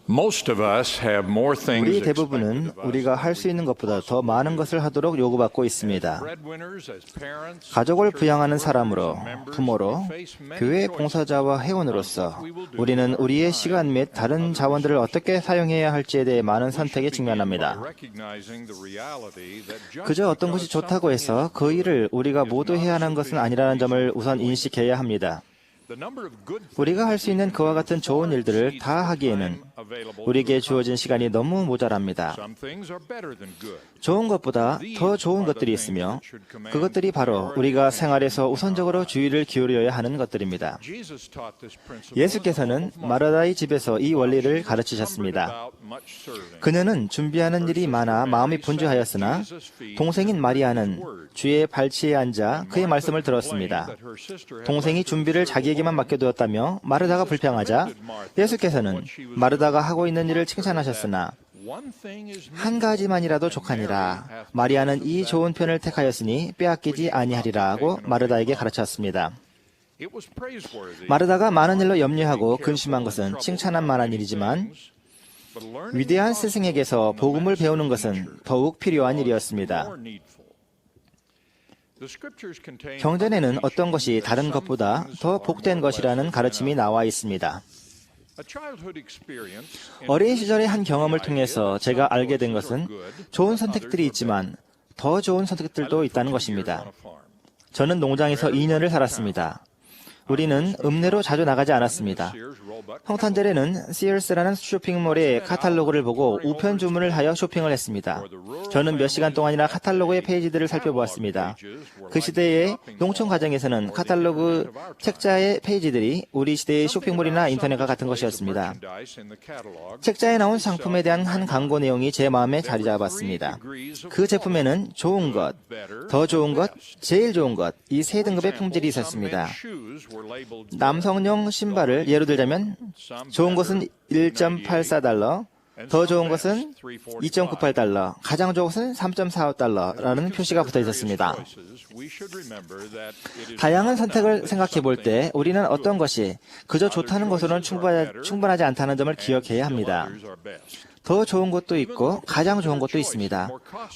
우리 대부분은 우리가 할 수 있는 것보다 더 많은 것을 하도록 요구받고 있습니다. 가족을 부양하는 사람으로, 부모로, 교회 봉사자와 회원으로서 우리는 우리의 시간 및 다른 자원들을 어떻게 사용해야 할지에 대해 많은 선택에 직면합니다. 그저 어떤 것이 좋다고 해서 그 일을 우리가 모두 해야 하는 것은 아니라는 점을 우선 인식해야 합니다. 우리가 할 수 있는 그와 같은 좋은 일들을 다 하기에는 우리에게 주어진 시간이 너무 모자랍니다. 좋은 것보다 더 좋은 것들이 있으며 그것들이 바로 우리가 생활에서 우선적으로 주의를 기울여야 하는 것들입니다. 예수께서는 마르다의 집에서 이 원리를 가르치셨습니다. 그녀는 준비하는 일이 많아 마음이 분주하였으나 동생인 마리아는 주의 발치에 앉아 그의 말씀을 들었습니다. 동생이 준비를 자기에게만 맡겨두었다며 마르다가 불평하자 예수께서는 마르다가 하고 있는 일을 칭찬하셨으나 한 가지만이라도 족하니라. 마리아는 이 좋은 편을 택하였으니 빼앗기지 아니하리라 하고 마르다에게 가르쳤습니다. 마르다가 많은 일로 염려하고 근심한 것은 칭찬할 만한 일이지만 위대한 스승에게서 복음을 배우는 것은 더욱 필요한 일이었습니다. 경전에는 어떤 것이 다른 것보다 더 복된 것이라는 가르침이 나와 있습니다. 어린 시절의 한 경험을 통해서 제가 알게 된 것은 좋은 선택들이 있지만 더 좋은 선택들도 있다는 것입니다. 저는 농장에서 2년을 살았습니다. 우리는 읍내로 자주 나가지 않았습니다. 성탄절에는 시얼스라는 쇼핑몰의 카탈로그를 보고 우편 주문을 하여 쇼핑을 했습니다. 저는 몇 시간 동안이나 카탈로그의 페이지들을 살펴보았습니다. 그 시대의 농촌 가정에서는 카탈로그 책자의 페이지들이 우리 시대의 쇼핑몰이나 인터넷과 같은 것이었습니다. 책자에 나온 상품에 대한 한 광고 내용이 제 마음에 자리 잡았습니다. 그 제품에는 좋은 것, 더 좋은 것, 제일 좋은 것, 이 세 등급의 품질이 있었습니다. 남성용 신발을 예로 들자면 좋은 것은 1.84달러, 더 좋은 것은 2.98달러, 가장 좋은 것은 3.45달러라는 표시가 붙어 있었습니다. 다양한 선택을 생각해 볼 때 우리는 어떤 것이 그저 좋다는 것으로는 충분하지 않다는 점을 기억해야 합니다. 더 좋은 것도 있고 가장 좋은 것도 있습니다.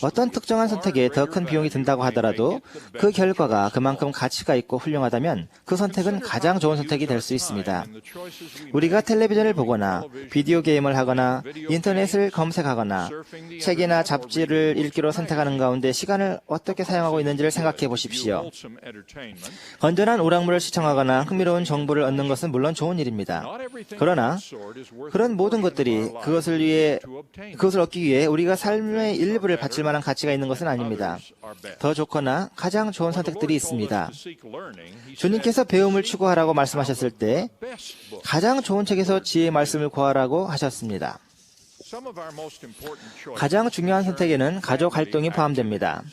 어떤 특정한 선택에 더 큰 비용이 든다고 하더라도 그 결과가 그만큼 가치가 있고 훌륭하다면 그 선택은 가장 좋은 선택이 될 수 있습니다. 우리가 텔레비전을 보거나 비디오 게임을 하거나 인터넷을 검색하거나 책이나 잡지를 읽기로 선택하는 가운데 시간을 어떻게 사용하고 있는지를 생각해 보십시오. 건전한 오락물을 시청하거나 흥미로운 정보를 얻는 것은 물론 좋은 일입니다. 그러나 그런 모든 것들이 그것을 얻기 위해 우리가 삶의 일부를 바칠 만한 가치가 있는 것은 아닙니다. 더 좋거나 가장 좋은 선택들이 있습니다. 주님께서 배움을 추구하라고 말씀하셨을 때 가장 좋은 책에서 지혜의 말씀을 구하라고 하셨습니다. 가장 중요한 선택에는 가족 활동이 포함됩니다.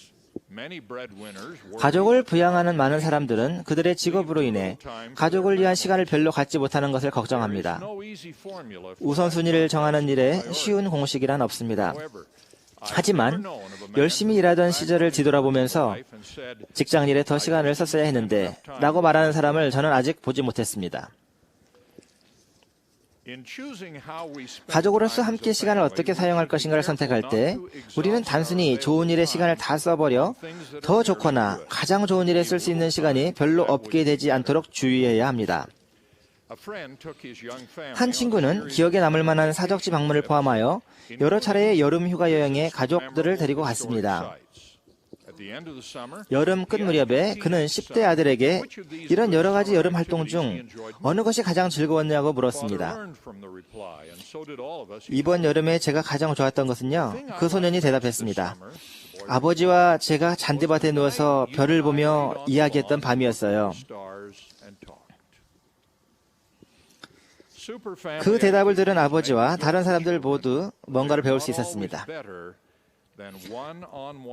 가족을 부양하는 많은 사람들은 그들의 직업으로 인해 가족을 위한 시간을 별로 갖지 못하는 것을 걱정합니다. 우선순위를 정하는 일에 쉬운 공식이란 없습니다. 하지만 열심히 일하던 시절을 뒤돌아보면서 직장 일에 더 시간을 썼어야 했는데 라고 말하는 사람을 저는 아직 보지 못했습니다. 가족으로서 함께 시간을 어떻게 사용할 것인가를 선택할 때 우리는 단순히 좋은 일에 시간을 다 써버려 더 좋거나 가장 좋은 일에 쓸 수 있는 시간이 별로 없게 되지 않도록 주의해야 합니다. 한 친구는 기억에 남을 만한 사적지 방문을 포함하여 여러 차례의 여름 휴가 여행에 가족들을 데리고 갔습니다. 여름 끝 무렵에 그는 10대 아들에게 이런 여러 가지 여름 활동 중 어느 것이 가장 즐거웠냐고 물었습니다. 이번 여름에 제가 가장 좋았던 것은요. 그 소년이 대답했습니다. 아버지와 제가 잔디밭에 누워서 별을 보며 이야기했던 밤이었어요. 그 대답을 들은 아버지와 다른 사람들 모두 뭔가를 배울 수 있었습니다.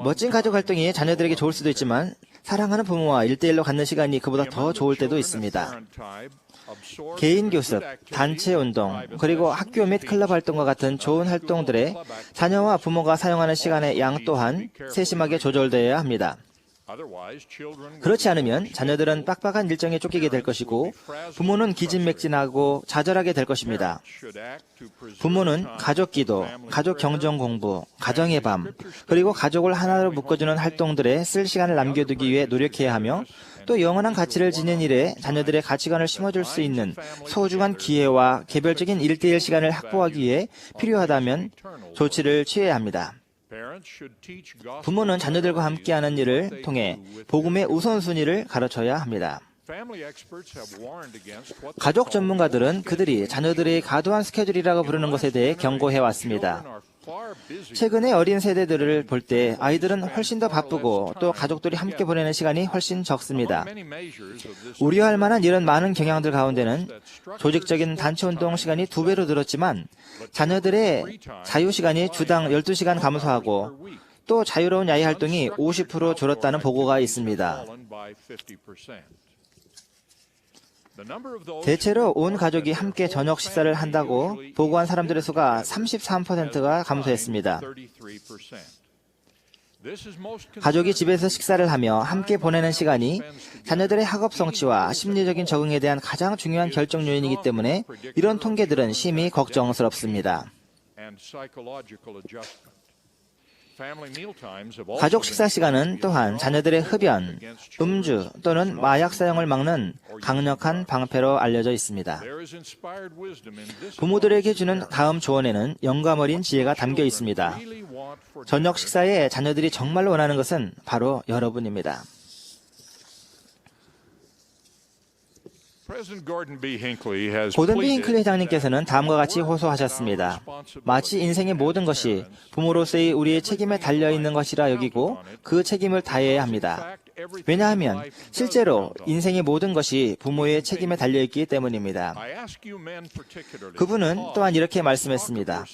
멋진 가족 활동이 자녀들에게 좋을 수도 있지만 사랑하는 부모와 1대1로 갖는 시간이 그보다 더 좋을 때도 있습니다. 개인 교습, 단체 운동, 그리고 학교 및 클럽 활동과 같은 좋은 활동들에 자녀와 부모가 사용하는 시간의 양 또한 세심하게 조절되어야 합니다. 그렇지 않으면 자녀들은 빡빡한 일정에 쫓기게 될 것이고 부모는 기진맥진하고 좌절하게 될 것입니다. 부모는 가족 기도, 가족 경전 공부, 가정의 밤, 그리고 가족을 하나로 묶어주는 활동들에 쓸 시간을 남겨두기 위해 노력해야 하며 또 영원한 가치를 지닌 일에 자녀들의 가치관을 심어줄 수 있는 소중한 기회와 개별적인 1:1 시간을 확보하기 위해 필요하다면 조치를 취해야 합니다. 부모는 자녀들과 함께하는 일을 통해 복음의 우선순위를 가르쳐야 합니다. 가족 전문가들은 그들이 자녀들의 과도한 스케줄이라고 부르는 것에 대해 경고해 왔습니다. 최근의 어린 세대들을 볼 때 아이들은 훨씬 더 바쁘고 또 가족들이 함께 보내는 시간이 훨씬 적습니다. 우려할 만한 이런 많은 경향들 가운데는 조직적인 단체 운동 시간이 2배로 늘었지만 자녀들의 자유시간이 주당 12시간 감소하고 또 자유로운 야외 활동이 50% 줄었다는 보고가 있습니다. 대체로 온 가족이 함께 저녁 식사를 한다고 보고한 사람들의 수가 33%가 감소했습니다. 가족이 집에서 식사를 하며 함께 보내는 시간이 자녀들의 학업 성취와 심리적인 적응에 대한 가장 중요한 결정 요인이기 때문에 이런 통계들은 심히 걱정스럽습니다. 가족 식사 시간은 또한 자녀들의 흡연, 음주 또는 마약 사용을 막는 강력한 방패로 알려져 있습니다. 부모들에게 주는 다음 조언에는 영감 어린 지혜가 담겨 있습니다. 저녁 식사에 자녀들이 정말로 원하는 것은 바로 여러분입니다. 고든 B. 힝클리 회장님께서는 다음과 같이 호소하셨습니다. 마치 인생의 모든 것이 부모로서의 우리의 책임에 달려있는 것이라 여기고 그 책임을 다해야 합니다. 왜냐하면 실제로 인생의 모든 것이 부모의 책임에 달려있기 때문입니다. 그분은 또한 이렇게 말씀했습니다.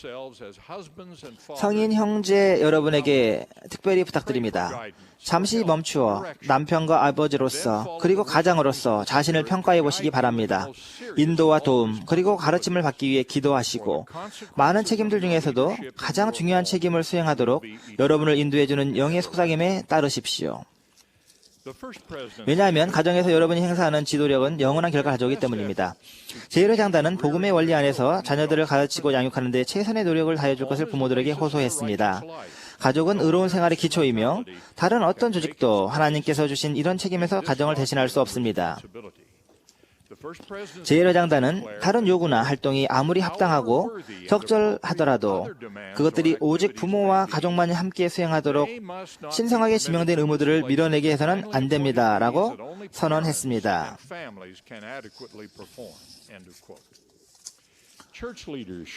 성인 형제 여러분에게 특별히 부탁드립니다. 잠시 멈추어 남편과 아버지로서 그리고 가장으로서 자신을 평가해 보시기 바랍니다. 인도와 도움 그리고 가르침을 받기 위해 기도하시고 많은 책임들 중에서도 가장 중요한 책임을 수행하도록 여러분을 인도해주는 영의 속삭임에 따르십시오. 왜냐하면 가정에서 여러분이 행사하는 지도력은 영원한 결과를 가져오기 때문입니다. 제1회 장단은 복음의 원리 안에서 자녀들을 가르치고 양육하는 데 최선의 노력을 다해줄 것을 부모들에게 호소했습니다. 가족은 의로운 생활의 기초이며 다른 어떤 조직도 하나님께서 주신 이런 책임에서 가정을 대신할 수 없습니다. 제1회 장단은 다른 요구나 활동이 아무리 합당하고 적절하더라도 그것들이 오직 부모와 가족만이 함께 수행하도록 신성하게 지명된 의무들을 밀어내게 해서는 안 됩니다. 라고 선언했습니다.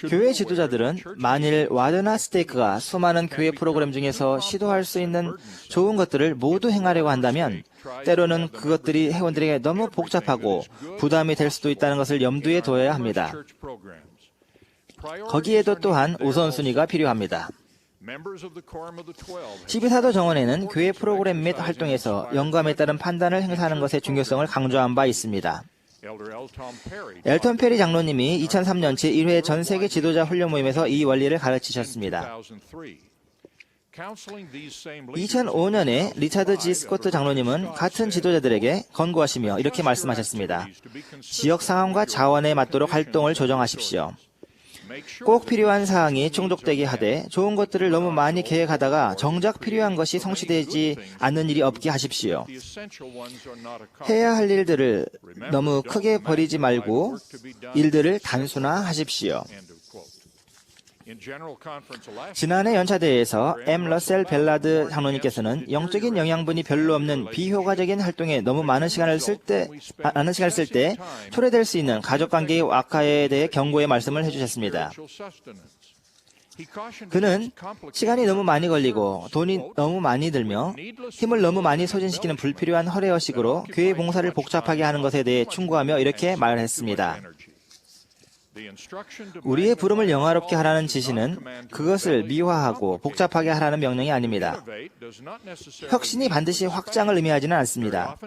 교회 지도자들은 만일 와드나 스테이크가 수많은 교회 프로그램 중에서 시도할 수 있는 좋은 것들을 모두 행하려고 한다면 때로는 그것들이 회원들에게 너무 복잡하고 부담이 될 수도 있다는 것을 염두에 둬야 합니다. 거기에도 또한 우선순위가 필요합니다. 12사도 정언에는 교회 프로그램 및 활동에서 영감에 따른 판단을 행사하는 것의 중요성을 강조한 바 있습니다. 엘턴 페리 장로님이 2003년 제1회 전세계 지도자 훈련 모임에서 이 원리를 가르치셨습니다. 2005년에 리차드 G. 스코트 장로님은 같은 지도자들에게 권고하시며 이렇게 말씀하셨습니다. 지역 상황과 자원에 맞도록 활동을 조정하십시오. 꼭 필요한 사항이 충족되게 하되 좋은 것들을 너무 많이 계획하다가 정작 필요한 것이 성취되지 않는 일이 없게 하십시오. 해야 할 일들을 너무 크게 버리지 말고 일들을 단순화하십시오. 지난해 연차대회에서 M. 러셀 벨라드 장로님께서는 영적인 영양분이 별로 없는 비효과적인 활동에 너무 많은 시간을 쓸 때 초래될 수 있는 가족관계의 악화에 대해 경고의 말씀을 해주셨습니다. 그는 시간이 너무 많이 걸리고 돈이 너무 많이 들며 힘을 너무 많이 소진시키는 불필요한 허례허식으로 교회 봉사를 복잡하게 하는 것에 대해 충고하며 이렇게 말했습니다. 우리의 부름을 영화롭게 하라는 지시는 그것을 미화하고 복잡하게 하라는 명령이 아닙니다. 혁신이 반드시 확장을 의미하지는 않습니다.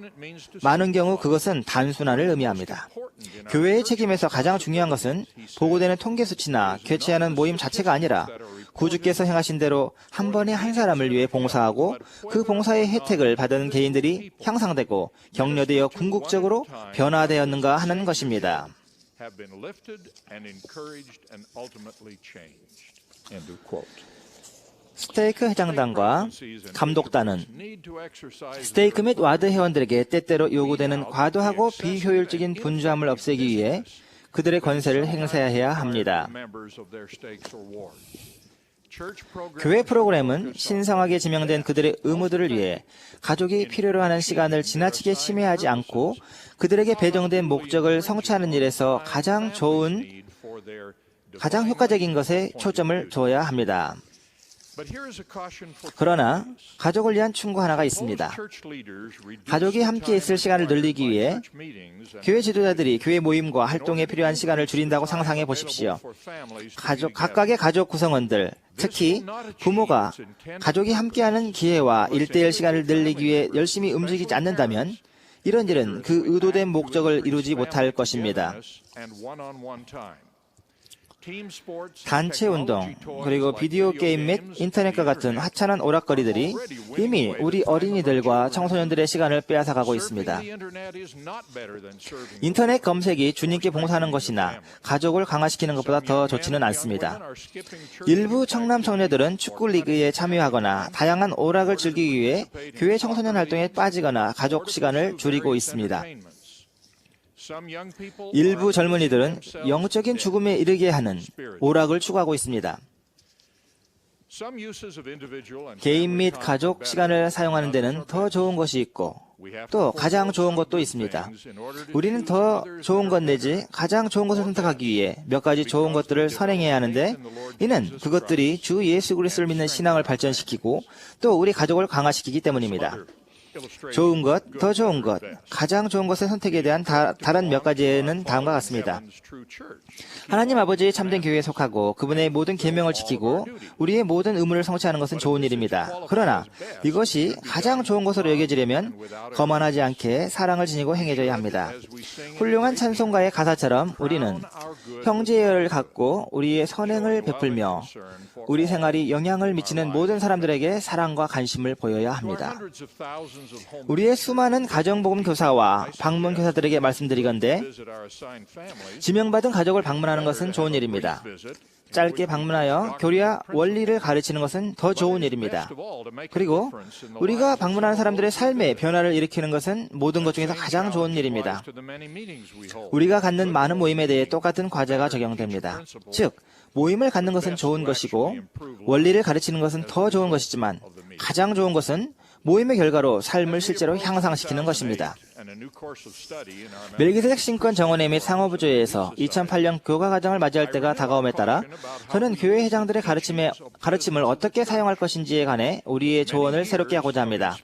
많은 경우 그것은 단순화를 의미합니다. 교회의 책임에서 가장 중요한 것은 보고되는 통계 수치나 개최하는 모임 자체가 아니라 구주께서 행하신 대로 한 번에 한 사람을 위해 봉사하고 그 봉사의 혜택을 받은 개인들이 향상되고 격려되어 궁극적으로 변화되었는가 하는 것입니다. 스테이크 회장단과 감독단은 스테이크 및 와드 회원들에게 때때로 요구되는 과도하고 비효율적인 분주함을 없애기 위해 그들의 권세를 행사해야 합니다. 교회 프로그램은 신성하게 지명된 그들의 의무들을 위해 가족이 필요로 하는 시간을 지나치게 침해하지 않고 그들에게 배정된 목적을 성취하는 일에서 가장 효과적인 것에 초점을 둬야 합니다. 그러나 가족을 위한 충고 하나가 있습니다. 가족이 함께 있을 시간을 늘리기 위해 교회 지도자들이 교회 모임과 활동에 필요한 시간을 줄인다고 상상해 보십시오. 각각의 가족 구성원들, 특히 부모가 가족이 함께하는 기회와 1:1 시간을 늘리기 위해 열심히 움직이지 않는다면 이런 일은 그 의도된 목적을 이루지 못할 것입니다. 단체 운동, 그리고 비디오 게임 및 인터넷과 같은 하찮은 오락거리들이 이미 우리 어린이들과 청소년들의 시간을 빼앗아가고 있습니다. 인터넷 검색이 주님께 봉사하는 것이나 가족을 강화시키는 것보다 더 좋지는 않습니다. 일부 청남 청녀들은 축구 리그에 참여하거나 다양한 오락을 즐기기 위해 교회 청소년 활동에 빠지거나 가족 시간을 줄이고 있습니다. 일부 젊은이들은 영적인 죽음에 이르게 하는 오락을 추구하고 있습니다. 개인 및 가족 시간을 사용하는 데는 더 좋은 것이 있고 또 가장 좋은 것도 있습니다. 우리는 더 좋은 것 내지 가장 좋은 것을 선택하기 위해 몇 가지 좋은 것들을 선행해야 하는데 이는 그것들이 주 예수 그리스도를 믿는 신앙을 발전시키고 또 우리 가족을 강화시키기 때문입니다. 좋은 것, 더 좋은 것, 가장 좋은 것의 선택에 대한 다른 몇 가지는 다음과 같습니다. 하나님 아버지의 참된 교회에 속하고 그분의 모든 계명을 지키고 우리의 모든 의무를 성취하는 것은 좋은 일입니다. 그러나 이것이 가장 좋은 것으로 여겨지려면 거만하지 않게 사랑을 지니고 행해져야 합니다. 훌륭한 찬송가의 가사처럼 우리는 형제를 갖고 우리의 선행을 베풀며 우리 생활이 영향을 미치는 모든 사람들에게 사랑과 관심을 보여야 합니다. 우리의 수많은 가정복음 교사와 방문 교사들에게 말씀드리건대 지명받은 가족을 방문하는 것은 좋은 일입니다. 짧게 방문하여 교리와 원리를 가르치는 것은 더 좋은 일입니다. 그리고 우리가 방문하는 사람들의 삶에 변화를 일으키는 것은 모든 것 중에서 가장 좋은 일입니다. 우리가 갖는 많은 모임에 대해 똑같은 과제가 적용됩니다. 즉, 모임을 갖는 것은 좋은 것이고 원리를 가르치는 것은 더 좋은 것이지만 가장 좋은 것은 모임의 결과로 삶을 실제로 향상시키는 것입니다. 멜기세덱 신권 정원회 및 상호부조회에서 2008년 교과과정을 맞이할 때가 다가옴에 따라 저는 교회 회장들의 가르침을 어떻게 사용할 것인지에 관해 우리의 조언을 새롭게 하고자 합니다.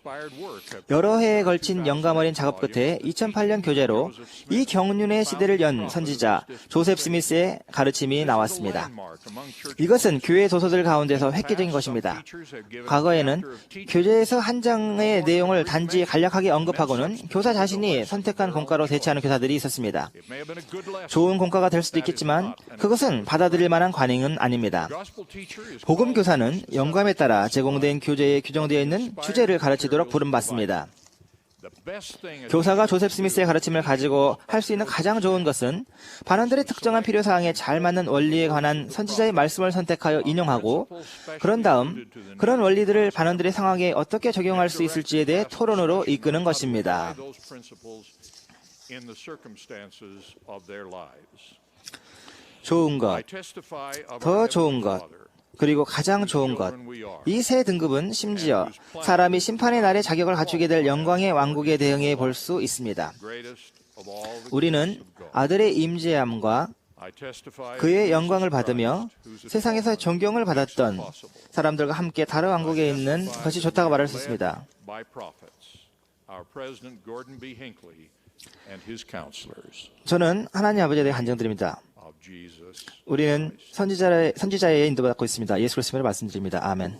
여러 해에 걸친 영감 어린 작업 끝에 2008년 교재로 이 경륜의 시대를 연 선지자 조셉 스미스의 가르침이 나왔습니다. 이것은 교회 도서들 가운데서 획기적인 것입니다. 과거에는 교재에서 한 장의 내용을 단지 간략하게 언급하고는 교사 자신이 선택한 공과로 대체하는 교사들이 있었습니다. 좋은 공과가 될 수도 있겠지만 그것은 받아들일 만한 관행은 아닙니다. 복음 교사는 영감에 따라 제공된 교재에 규정되어 있는 주제를 가르치도록 부름받습니다. 교사가 조셉 스미스의 가르침을 가지고 할 수 있는 가장 좋은 것은 반원들의 특정한 필요사항에 잘 맞는 원리에 관한 선지자의 말씀을 선택하여 인용하고 그런 다음 그런 원리들을 반원들의 상황에 어떻게 적용할 수 있을지에 대해 토론으로 이끄는 것입니다. 좋은 것, 더 좋은 것, 그리고 가장 좋은 것. 이 세 등급은 심지어 사람이 심판의 날에 자격을 갖추게 될 영광의 왕국에 대응해 볼 수 있습니다. 우리는 아들의 임재함과 그의 영광을 받으며 세상에서 존경을 받았던 사람들과 함께 다른 왕국에 있는 것이 좋다고 말할 수 있습니다. 저는 하나님 아버지에 대해 간증드립니다. 우리는 선지자의 인도받고 있습니다. 예수 그리스도를 말씀드립니다. 아멘.